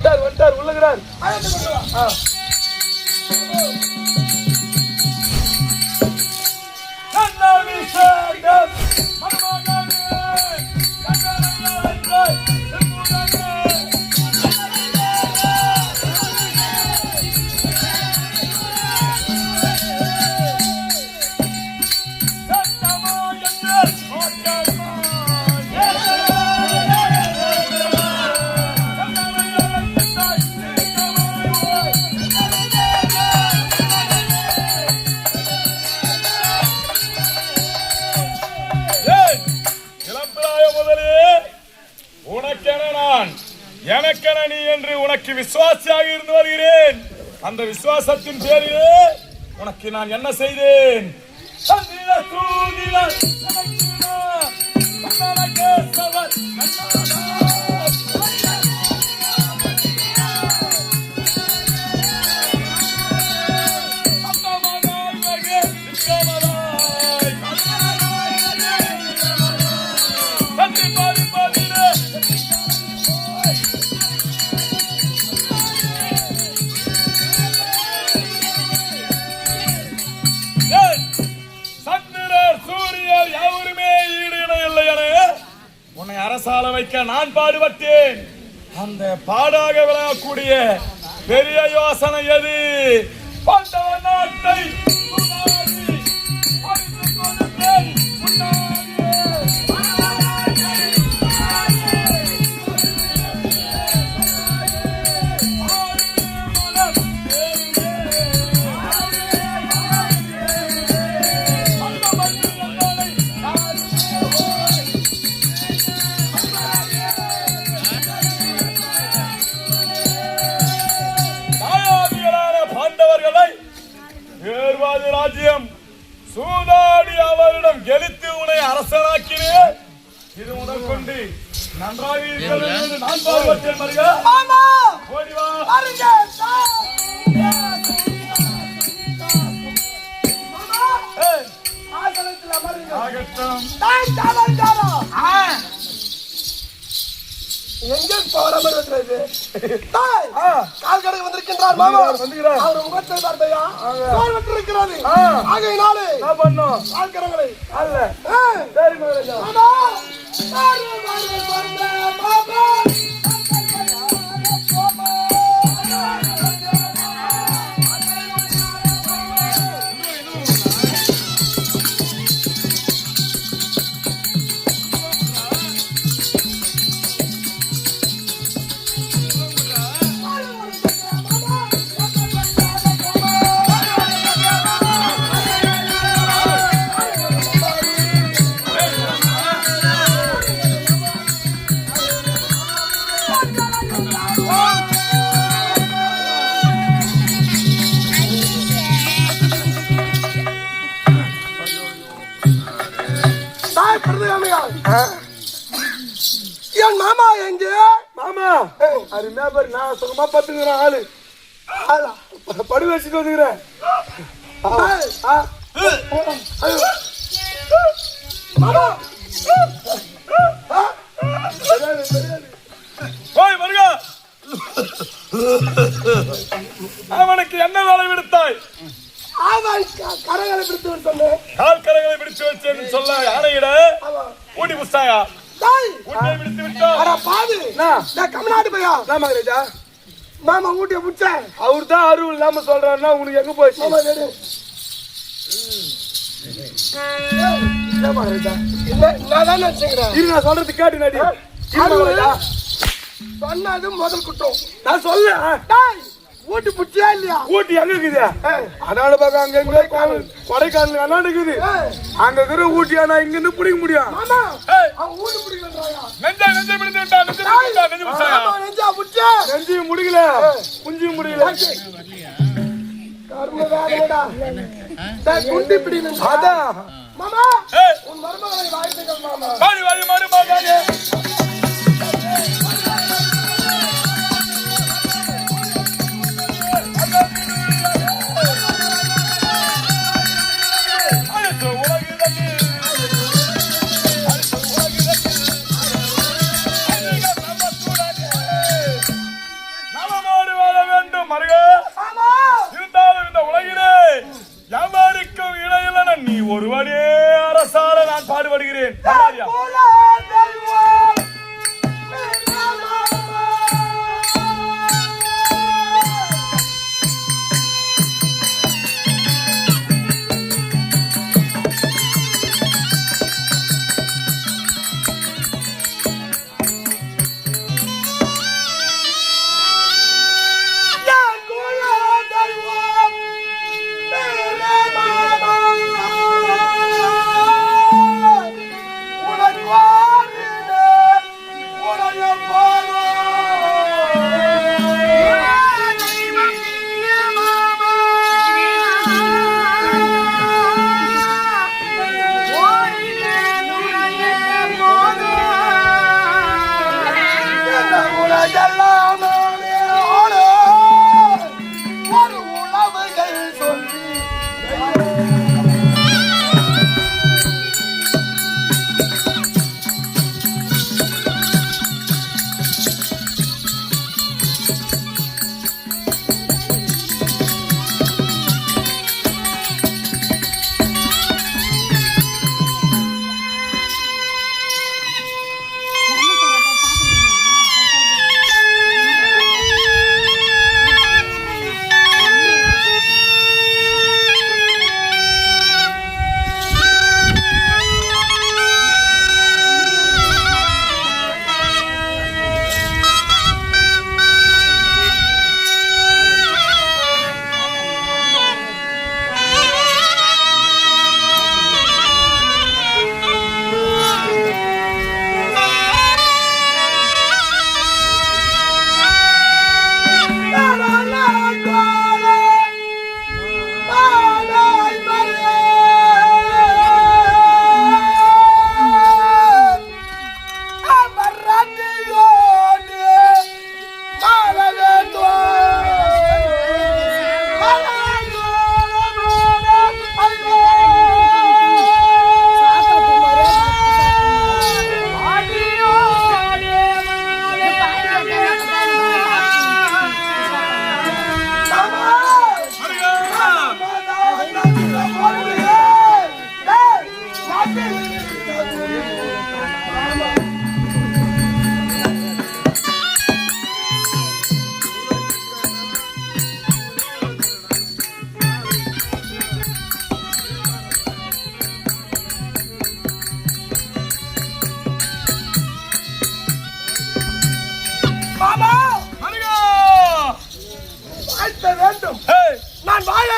வந்துட்டார் உள்ளகிறார். எனக்கென நீ என்று உனக்கு விசுவாசியாக இருந்து வருகிறேன். அந்த விசுவாசத்தின் பேரிலே உனக்கு நான் என்ன செய்தேன்? அரசால வைக்க நான் பாடுபட்டேன். அந்த பாடாக விளங்கக்கூடிய பெரிய யோசனை எது? பாண்டவ நாட்டை ராஜ்யம் சூதாடி அவரிடம் கெலித்து உன்னை அரசனாக்கினேன். இது முதல் கொண்டு நன்றாக இருக்கிறது என்று நான் பாடுபட்டேன். மருகா ஓடி வா. எங்க போறாம இருக்கிறது? கால் கடை வந்திருக்கின்றார் மாமா. வந்துகிறார். அவர் முகத்தை பார்த்தையா? கால் வெட்டு இருக்கிறது. ஆகையினாலே நான் பண்ணோம் கால் கடங்களை அல்ல. சரி மகராஜா. மாமா மாமா என் மாமா எங்க? மாமா அது என்ன பாரு, நான் சுகமா பத்துக்கிறேன். ஆளு படு வச்சுட்டு வந்துக்கிறேன். அவனுக்கு என்ன வேலை விடுத்தாய்? கரங்களை பிடித்து சொன்னேன். கால் கரங்களை பிடிச்சு வச்சேன்னு சொல்ல யானையிட ஊட்டி புஸ்தாயா கமநாடு பையா மாமா ஊட்டிய புடிச்ச அவர் தான் அருள் இல்லாம சொல்றாருன்னா உனக்கு எங்க போயிடுச்சு? நான் சொல்றது கேட்டு நடி சொன்னது முதல் குற்றம். நான் சொல்ல ஊட்டி புடிச்சியா இல்லையா? ஊட்டி எங்க இருக்குது? அனாடு பக்கம் அங்க எங்க கொடைக்கானல் அனாடு இருக்குது. அங்க இருக்கிற ஊட்டி ஆனா இங்க இருந்து பிடிக்க முடியும். நெஞ்சையும் முடிக்கல குஞ்சியும் முடியல. அதான் மாமா உன் மருமகளை வாழ்த்துக்கள் மாமா.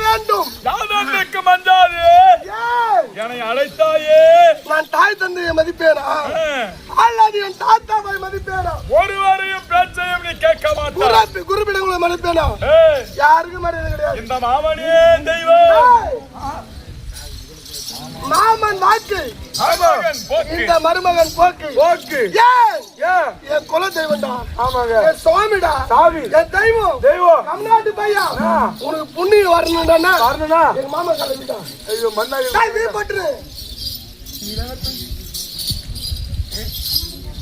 வேண்டும். யாதொன்றுக்கு மஞ்சாது என்னை அழைத்தாயே. நான் தாய் தந்தையை மதிப்பேனா அல்லது என் தாத்தாவை மதிப்பேனா? ஒருவரையும் பேச்சையும் நீ கேட்க மாட்டாய். குருபிடங்களை மதிப்பேனா? யாருக்கும் மரியாதை கிடையாது. இந்த மாமனே தெய்வம், மாமன் வாக்கு, இந்த மருமகன் போக்கு. என் குல தெய்வம்டா, என் சுவாமிடா, என் தெய்வம். தமிழ்நாட்டு பையா, உனக்கு புண்ணியம் வரணும்டா எங்க மாமா கிளம்பிட்டா. ஐயோ மண்ணாக பட்டு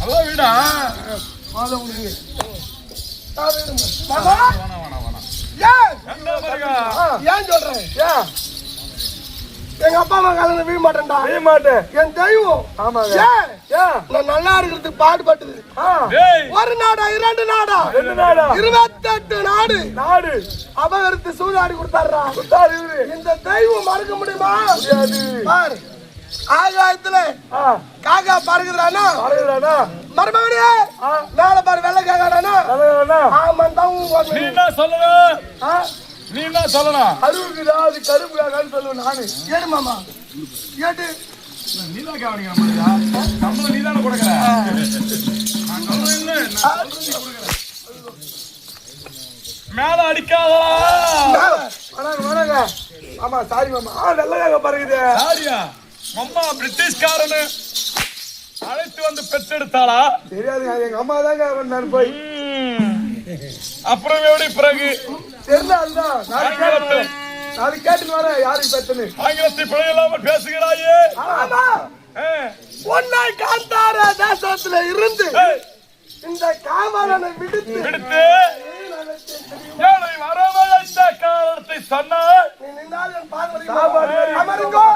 அதான் வீடா ஏன் சொல்றேன்? எங்க அப்பா அம்மா காலையில வீழ மாட்டேன்டா. என் தெய்வம். நான் நல்லா இருக்கிறதுக்கு பாடுபட்டது. ஒரு நாடா, 2 நாடா, 28 நாடு அபகரித்து சூதாடி கொடுத்தாருடா. இந்த தெய்வம் மறக்க முடியுமா? பாரு, ஆகாயத்துல காக்கா பறகுறானா மருமகனே, மேல பாரு வெள்ளை காக்காடானா. ஆமாம் தான் நீ என்ன சொல்லணும்? அருவுக்குதா அது கருப்பு காக்கான்னு சொல்லுவேன் நானு. ஏடு மாமா ஏட்டு நீதான் கவனிக்கிறா, நம்மளும் நீதானே கொடுக்கற. மேல அடிக்காதா? ஆமா சாரி மாமா. வெள்ளை பாருங்க. சாரியா? அம்மா பிரிட்டிஷ்காரனு அழைத்து வந்து பெற்றெடுத்தாளா? தெரியாது, எங்க அம்மா தாங்க நான் போய். அப்புறம் எப்படி பிறகு தெரியல. அதுதான் நாளைக்கு கேட்டுன்னு வரேன் யாருக்கு பெற்றுன்னு. ஆங்கிலத்தை பிழையில்லாமல் பேசுகிறாயே. ஒன்னை காந்தார தேசத்துல இருந்து இந்த காவலனை விடுத்து ஏழை வரவழைத்த காரணத்தை சொன்னார். நீ நின்றால் என் பார்வை அமருங்கோ.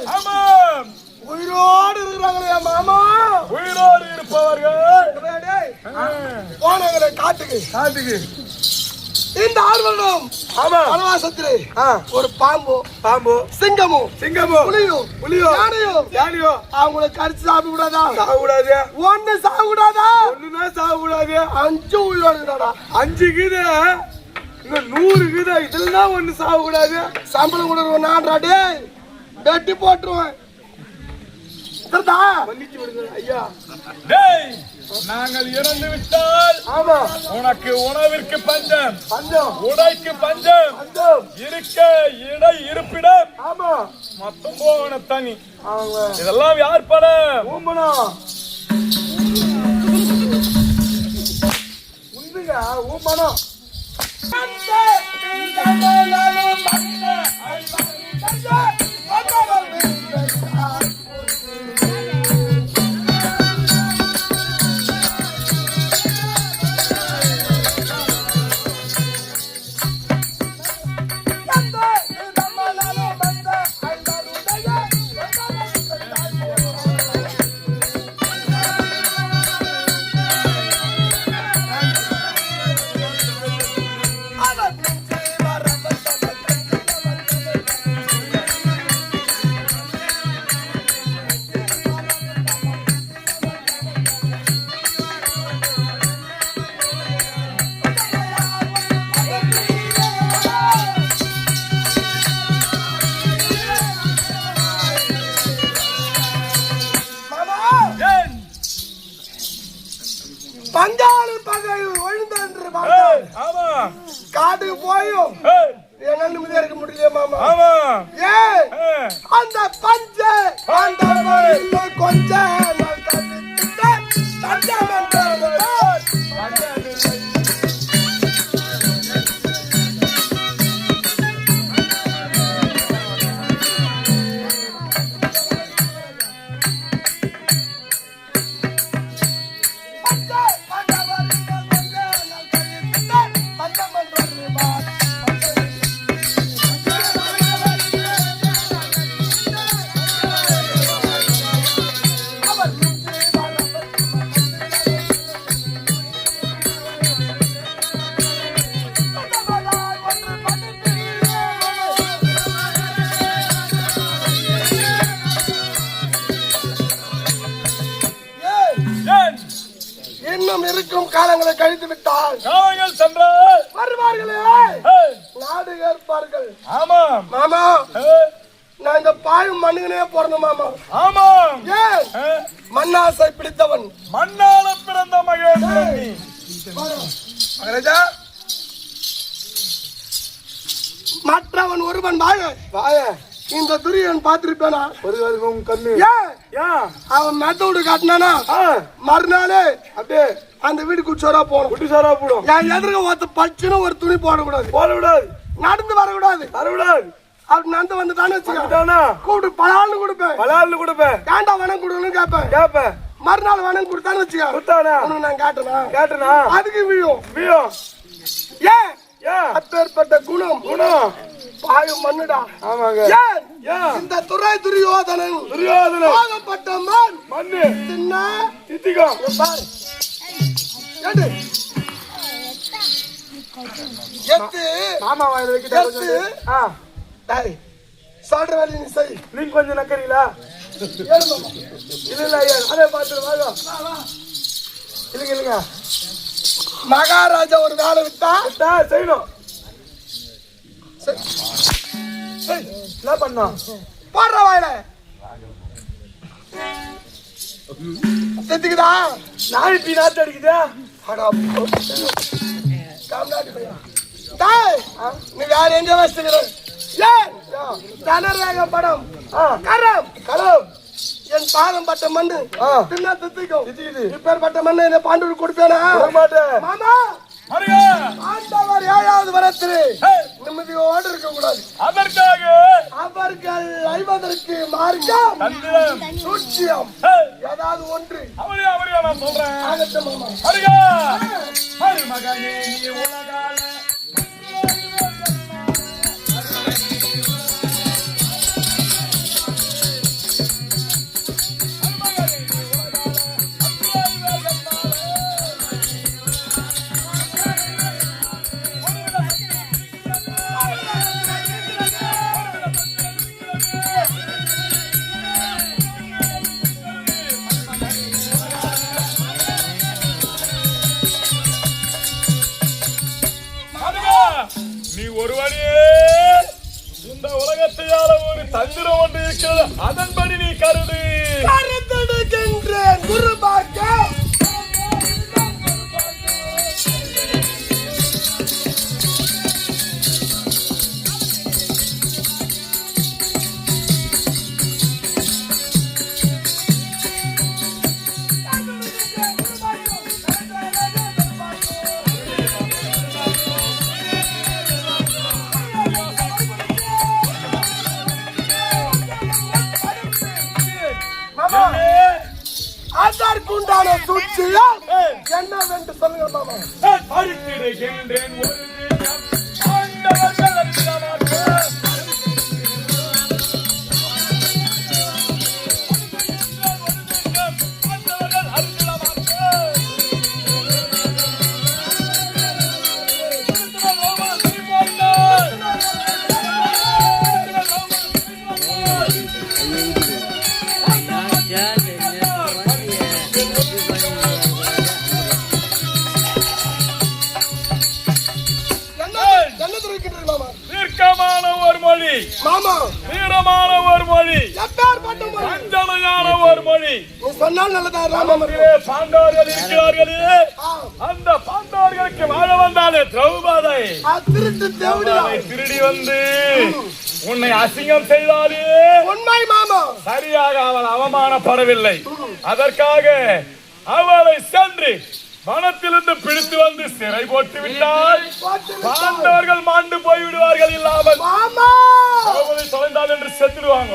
மாமா உயிரோடு இருக்கிறாங்களே மாமா. உயிரோடு இருப்பவர்கள் போனவங்களை காட்டுக்கு இந்த ஆர்வம் வனவாசத்திலே ஒரு பாம்பு சிங்கமும் புலியும் யானையோ அவங்களை கடிச்சு சாப்பிட கூடாதா? ஒண்ணு சாப்பிடாதா? 5 உயிரோடு இருக்கிறாடா. 5 கீத 100 கீத இதுல ஒண்ணு சாப்பிடக்கூடாது. சம்பளம் கொடுக்க நான்றாடே வெட்டி போட்டுருவேன். ஐயா நாங்கள் இறந்து விட்டால் உனக்கு உணவிற்கு பஞ்சம், உடைக்கு பஞ்சம், இருக்க இடை இருப்பிடம் மொத்தம் போன தனி. இதெல்லாம் யார் படம்? ஊமனம் காட்டுக்கு போயும் எங்க நிம்மதியா இருக்க முடியல மாமா. ஆமா ஏன் அந்த பஞ்ச அந்த கொஞ்ச இன்னும் இருக்கும் காலங்களை கழித்து விட்டால் காலங்கள் சென்றால் வருவார்களே நாடு ஏற்பார்கள். ஆமா மாமா நான் இந்த பாயும் மண்ணுனே பிறந்த மாமா. ஆமா ஏன் மண்ணாசை பிடித்தவன் மண்ணால பிறந்த மகேந்திரன். மகாராஜா மற்றவன் ஒருவன் வாய இந்த துரியன் பார்த்திருப்பேனா ஒரு கண்ணு. அவன் மெத்தோடு காட்டினானா மறுநாளே அப்படியே அந்த வீடு குச்சோரா போடும். என் எதிர்க்க ஒருத்த பச்சுன்னு ஒரு துணி போடக்கூடாது. நடந்து வரக்கூடாது. அப்படி நடந்து வந்துட்டான்னு வச்சுக்கானா கூப்பிட்டு பலால்னு கொடுப்பேன். ஏன்டா வனம் கொடுக்கணும்னு கேட்பேன். மறுநாள் வனம் கொடுத்தான்னு வச்சுக்கா நான் கேட்டனா அதுக்கு விழும். ஏன் அப்பேற்பட்ட குணம் பாயும் மண்ணுடா. இந்த துறை துரியோதனன் பாகப்பட்ட மண்ணு சொல்ற வேலை நீ செய். நீங்க கொஞ்சம் நக்கறீங்களா? இல்ல அதே பார்த்து இல்லைங்க. மகாராஜா ஒரு வேலை விட்டா செய்யணும். என்ன பண்ணா போடுற வாயில செத்துக்குதா நாய் பீ நாத்து அடிக்குதா? நீ வேற எங்க வச்சுக்கிற தனரேக படம் கரம் என் பாதம் பட்ட மண்ணு தின்னா தித்திக்கும். இப்பேற்பட்ட மண்ணு என்ன பாண்டூர் கொடுப்பேனா? மாமா ஆண்டவர் 7வது வரத்திலே நிம்மதியோடு இருக்க கூடாது. அவர்கள் ஐவதற்கு மார்க்கம் சூட்சியம் ஏதாவது ஒன்று நான் சொல்றேன். ஆகட்டும் மாமா. நீ ஒருவனே இந்த உலகத்தை ஆள ஒரு தந்திரம் ஒன்று இருக்கிறது. அதன்படி நீ கருதுகின்றேன் குருபாக்கம். அதற்குண்டான சூழ்ச்சியம் என்னவென்று சொல்லுங்க மாமா. படிக்கிறேன் மாமா வீரமான ஒரு மொழி, பஞ்சமையான ஒரு மொழி சொன்னால் நல்லதா? பாண்டவர்கள் இருக்கிறார்களே, அந்த பாண்டவர்களுக்கு வாழ வந்தாலே திரௌபதி அம்பாளை திருட்டு தேவடியா திருடி வந்து உன்னை அசிங்கம் செய்தாலே உண்மை மாமா. சரியாக அவள் அவமானப்படவில்லை. அதற்காக அவளை சென்று வனத்திலிருந்து பிடித்து வந்து சிறை போட்டு விட்டால் பாண்டவர்கள் மாண்டு போய் விடுவார்கள். இல்லாமல் மாமா தொலைந்தால் என்று செத்துடுவாங்க.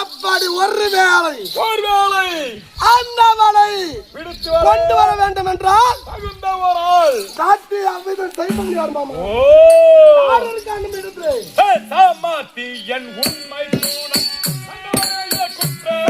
அப்படி ஒரு வேளை அந்த வலை பிடித்து கொண்டு வர வேண்டும் என்றால் தகுந்த ஒரு ஆள் காட்டி அவ்விதம் செய்ய முடியாது மாமா. சாமாத்தி என் உண்மை குற்றம்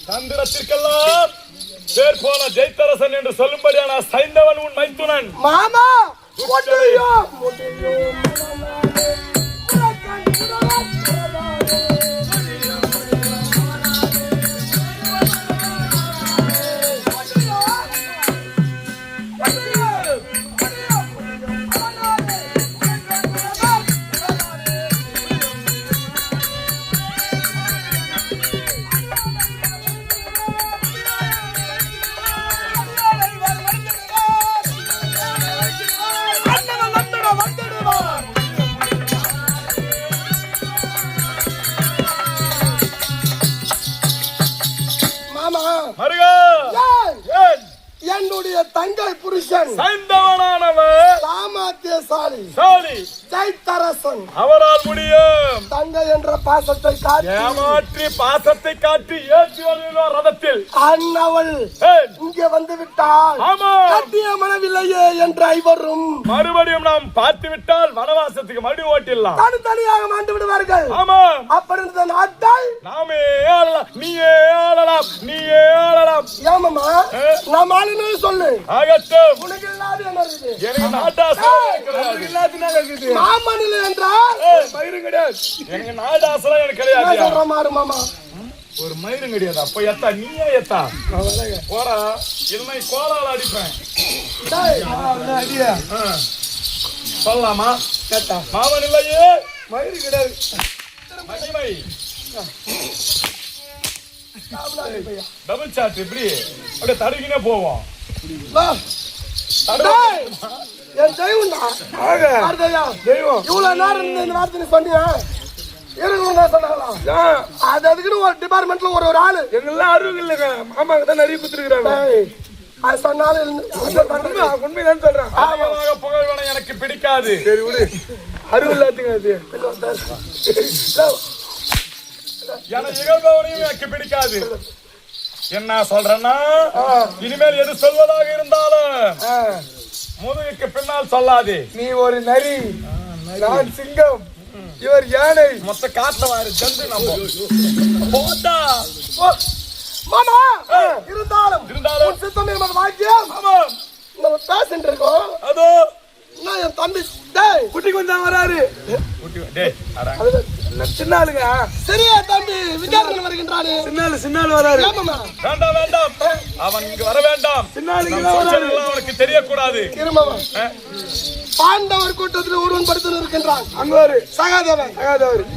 தந்திரத்திற்கெல்லாம் பேர் போன ஜெயத்தரசன் என்று சொல்லும்படியான சைந்தவன் உன் மைத்துனன் மாமா. என்னுடைய தங்கை புருஷன் சைந்தவனானவர் சாமர்த்தியசாலி ஜெயத்தரசன் அவரால் முடியும் தங்கை என்ற பாசத்தை காட்டி ஏமாற்றி பாசத்தை காட்டி ஏற்றி வருகிறார் ரதத்தில். அண்ணவள் இங்கே வந்து விட்டால் கட்டிய மனவில்லையே என்ற ஐவரும் மறுபடியும் நாம் பார்த்து விட்டால் வனவாசத்துக்கு மறுபடி ஓட்டிடலாம். தனித்தனியாக மாண்டு விடுவார்கள். ஆமா அப்படி இருந்த நாட்டை நாமே ஆளலாம். நீயே ஆளலாம். நீயே ஆளலாம். ஏமாமா நாம் ஆளுநர் சொல்லு. ஆகட்டும். உனக்கு இல்லாத என்ன இருக்குது? எனக்கு நாட்டாசம் கிடையாது. மாமனில் என்றால் மயிரும் கிடையாது. எங்க நாட்டாசம் எனக்கு கிடையாது. மாமா ஒரு மயிரும் கிடையாது. அப்ப எத்தா நீயே எத்தா போறா இல்லை கோலால அடிப்பேன். சொல்லலாமா? மாமன் இல்லையே மயிறு கிடையாது. மகிமை டபுள் சாட் இப்படி அப்படியே தடுக்கினே போவோம். என் தெய்வம் தெய்வம் இவ்வளவு நேரம் இந்த வார்த்தை சொன்னியா அது அதுக்குன்னு ஒரு டிபார்ட்மெண்ட்ல ஒரு ஆளு எங்கெல்லாம் அறிவு இல்லைங்க. மாமாங்க தான் நிறைய குத்துருக்காங்க. அது சொன்னாலும் உண்மைதான் சொல்றேன். புகழ்வன எனக்கு பிடிக்காது. சரி விடு. அறிவு இல்லாதீங்க. அது எனக்கு இகழ்பவனையும் எனக்கு பிடிக்காது. என்ன சொல்றேன்னா இனிமேல் எது சொல்வதாக இருந்தாலும் முதுகுக்கு பின்னால் சொல்லாதே. நீ ஒரு நரி, நான் சிங்கம், இவர் யானை. மொத்த காத்தவாரு ஜந்து நம்ம போட்டா மாமா. இருந்தாலும் சித்தமே வாக்கியம் நம்ம பேசிட்டு இருக்கோம். அதோ நான் என் தம்பி குட்டி கொஞ்சம் வராரு. சின்ன ஆளுங்க. சரியா தம்பி விஜயாரன் வருகின்றாரு. சின்ன வராரு. வேண்டாம் வேண்டாம். அவன் இங்கு வர வேண்டாம். அவனுக்கு தெரியக்கூடாது. பாண்டவர் கூட்டத்தில் ஒருவன் படுத்து இருக்கின்றான். அங்க ஒரு சகாதேவன்.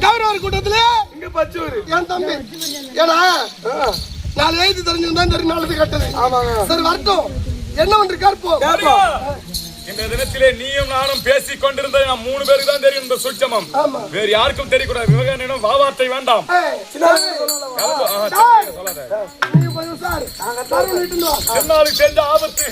கௌரவர் கூட்டத்தில் இங்க பச்சூர் என் தம்பி. ஏன்னா நான் எழுதி தெரிஞ்சிருந்தா நாளுக்கு கட்டது. ஆமாங்க. சரி வரட்டும். என்ன ஒன்று கேட்போம். இந்த தினத்திலே நீயும் நானும் பேசிக் கொண்டிருந்தது நாம் 3 பேருக்கு தான் தெரியும் இந்த சூட்சமம். ஆமா. வேறு யாருக்கும் தெரியக்கூடாது. விவேகானந்தம் வாவார்த்தை வேண்டாம். சொல்லாத. நீ கொஞ்சம் சார் நாங்க தருணம் என்னாலும் தெரிஞ்ச ஆபத்து.